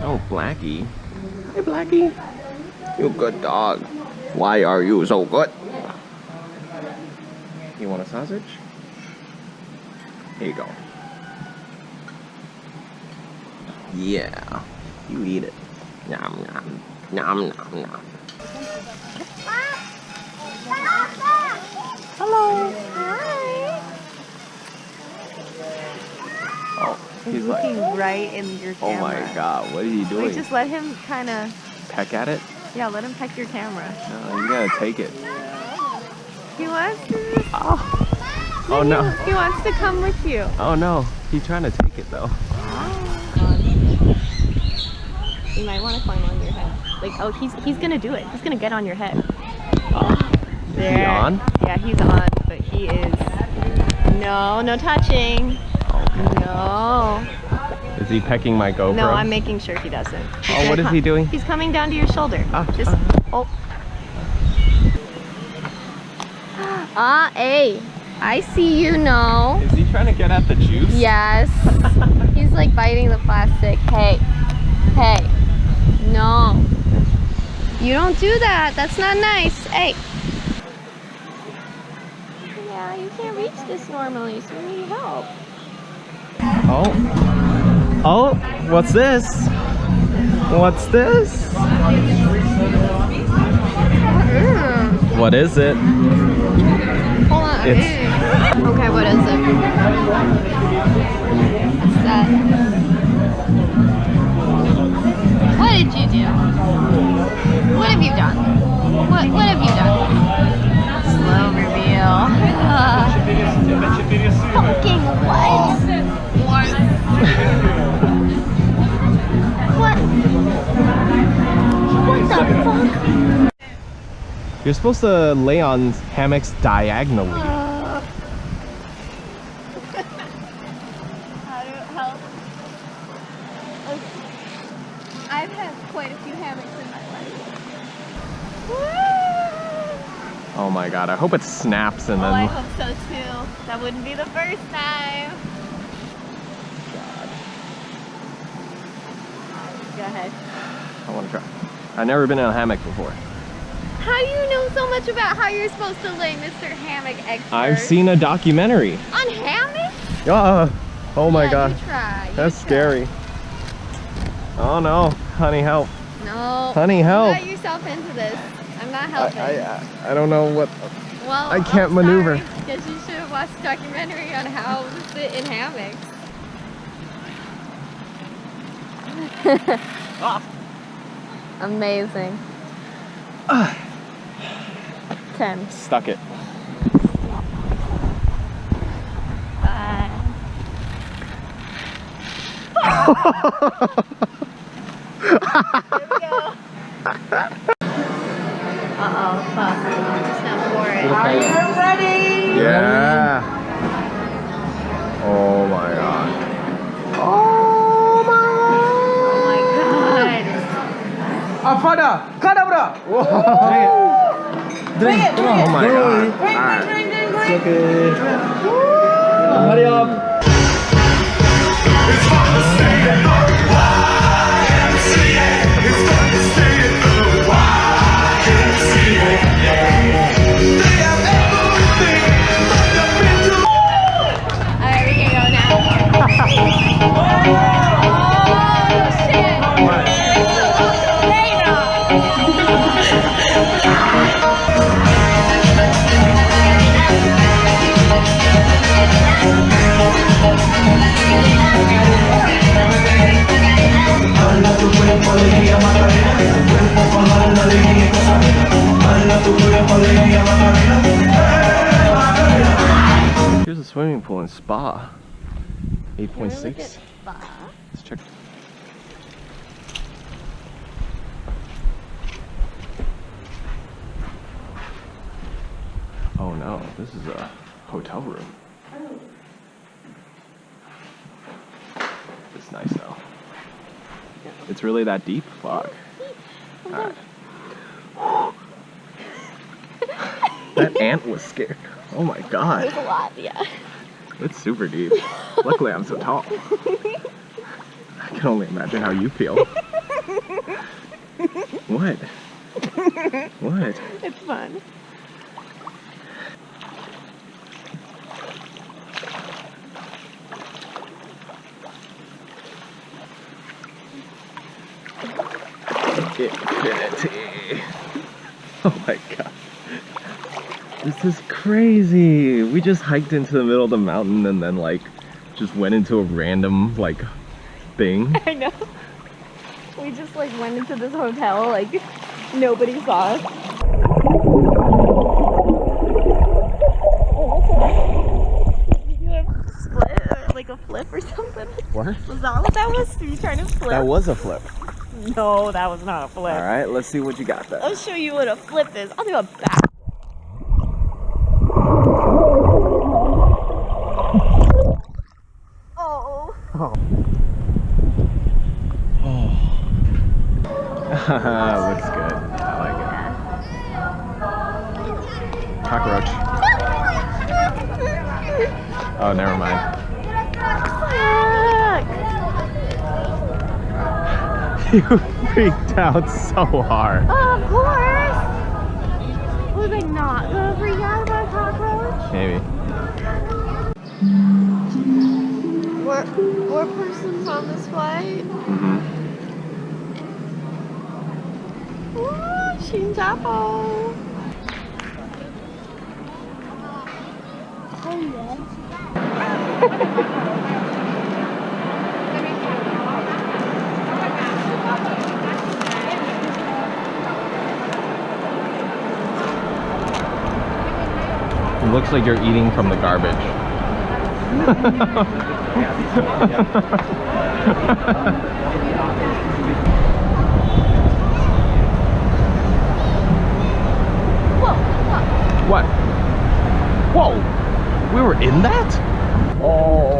Oh, Blackie. Hey, Blackie. You good dog. Why are you so good? You want a sausage? Here you go. Yeah. You eat it. Nom nom. Nom nom nom. Hello. Hi. Oh, he's looking like, right in your camera. oh my god, what are you doing? Wait, just let him kind of peck at it? Yeah, let him peck your camera. No, you gotta take it. He wants to. Oh. Oh no. He wants to come with you. Oh no, he's trying to take it though. You might want to climb on your head. Like, oh, he's gonna do it. He's gonna get on your head. Oh, there. Is he on? Yeah, he's on, but he is. No, no touching. Okay. No. Is he pecking my GoPro? No, I'm making sure he doesn't. Oh, what is he doing? He's coming down to your shoulder. Just, oh. Hey, I see you now. Is he trying to get at the juice? Yes. He's like biting the plastic. Hey, hey, no. You don't do that. That's not nice. Hey. Yeah, you can't reach this normally, so we need help. Oh. Oh, what's this? What's this? What is it? Hold on. Okay, what is it? What's that? What did you do? What have you done? What have you done? Slow reveal. Fucking what? What? What the fuck? You're supposed to lay on hammocks diagonally. How to help? Okay. I've had quite a few hammocks in my life. Oh my god, I hope it snaps and Oh, then... I hope so too. That wouldn't be the first time. God. Go ahead. I want to try. I've never been in a hammock before. How do you know so much about how you're supposed to lay, Mr. Hammock Expert? I've seen a documentary. On hammocks? Oh my Yeah, god. You try. That's scary. Oh no. Honey, help. No. Honey, help. You got yourself into this. I'm not helping. I don't know what... Well, I can't maneuver. Because you should have watched a documentary on how to sit in hammocks. Amazing. 10. Stuck it. Bye. Here we go. Uh-oh, fuck. Just not for it. Are you ready? Yeah. Oh my god. Oh my god. Afada, kadabra. Drink it. Oh my god. Drink. It's okay. Hurry up. Alright, we can go now. Oh, shit. It's a volcano. Here's a swimming pool and spa. 8.6. Let's check. Oh no, this is a hotel room. It's nice though. It's really that deep? Fuck. Alright. That ant was scared. Oh my god. There's a lot, yeah. It's super deep. Luckily I'm so tall. I can only imagine how you feel. What? What? It's fun. Infinity. Oh my god. This is crazy. We just hiked into the middle of the mountain and then like just went into a random like thing. I know. We just like went into this hotel, like nobody saw us. Did you do a split or like a flip or something? What? Was that what that was? Were you trying to flip? That was a flip. No, that was not a flip. Alright, let's see what you got there. I'll show you what a flip is. I'll do a back. Oh. Oh. Looks good. I like it. Cockroach. Oh, never mind. You freaked out so hard. Of course. Was I not gonna freak out about a cockroach? Maybe. More persons on this flight. Mm-hmm. Ooh, Shinjapo. Oh yeah. It looks like you're eating from the garbage. What? Whoa! We were in that? Oh.